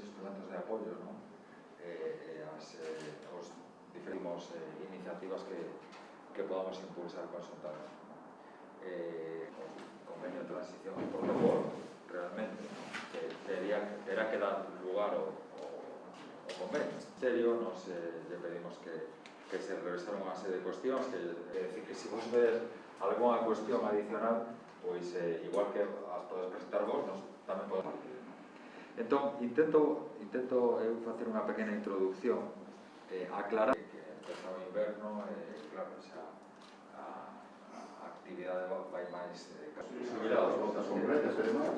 instrumentos de apoio, non? Os diferentes iniciativas que podamos impulsar conjuntamente. O convenio de transición e protocolo, realmente, que terá que dar lugar ao convenio. En serio, nos le pedimos que se revisaron unha serie de cuestións, que decir que se vos vedes algunha cuestión adicional, pois igual que as podes presentar vos, nos tamén podemos. Entón, intento eu facer unha pequena introducción, aclarar que empezou o inverno, claro, a actividade vai máis As voltas concretas, además.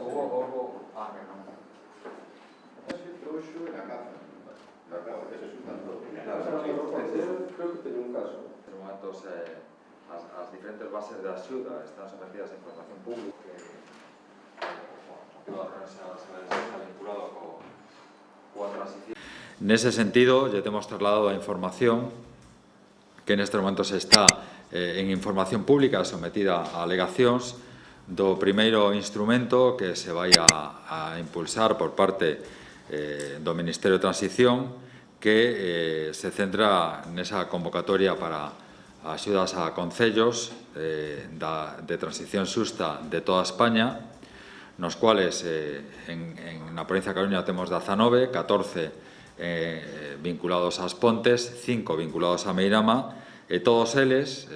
Trouxo na caza. Ese sustento. Creo que teño un caso. En momentos, as diferentes bases de axuda están sometidas a información pública que está vinculado coa transición. Nese sentido, lle temos trasladado a información que neste momento se está en información pública sometida a alegacións do primeiro instrumento que se vai a impulsar por parte do Ministerio de Transición, que se centra nesa convocatoria para axudas a concellos de transición xusta de toda España, nos cuales na provincia de Coruña temos 19, 14 vinculados ás Pontes, 5 vinculados a Meirama, e todos eles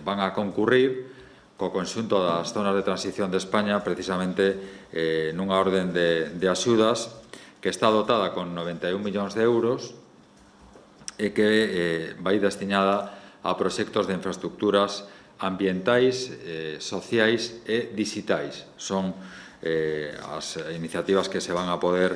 van a concurrir co conxunto das zonas de transición de España precisamente nunha orden de axudas que está dotada con 91 millóns de euros e que vai destinada a proxectos de infraestructuras ambientais, sociais e digitais. Son as iniciativas que se van a poder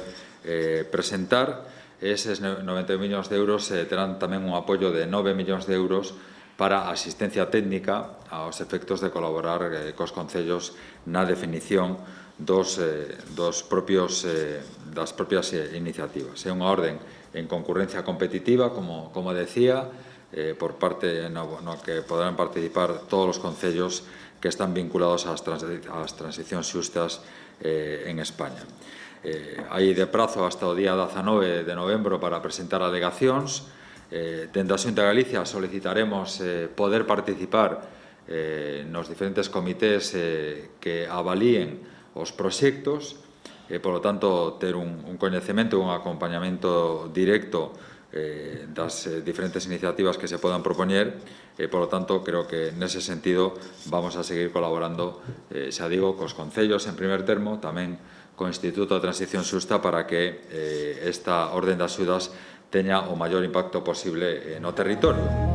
presentar. Eses 91 millóns de euros terán tamén un apoio de 9 millóns de euros para asistencia técnica aos efectos de colaborar cos concellos na definición das propias iniciativas. É unha orden en concurrencia competitiva, como decía, por parte no que poderán participar todos os concellos que están vinculados ás transicións xustas en España. Hai de prazo hasta o día 19 de novembro para presentar alegacións. Dende a Xunta de Galicia solicitaremos poder participar nos diferentes comités que avalíen os proxectos e, polo tanto, ter un coñecemento e un acompañamento directo das diferentes iniciativas que se podan propoñer e, polo tanto, creo que nese sentido vamos a seguir colaborando, xa digo, cos concellos en primer termo, tamén co Instituto de Transición Xusta para que esta orden de axudas teña o maior impacto posible no territorio.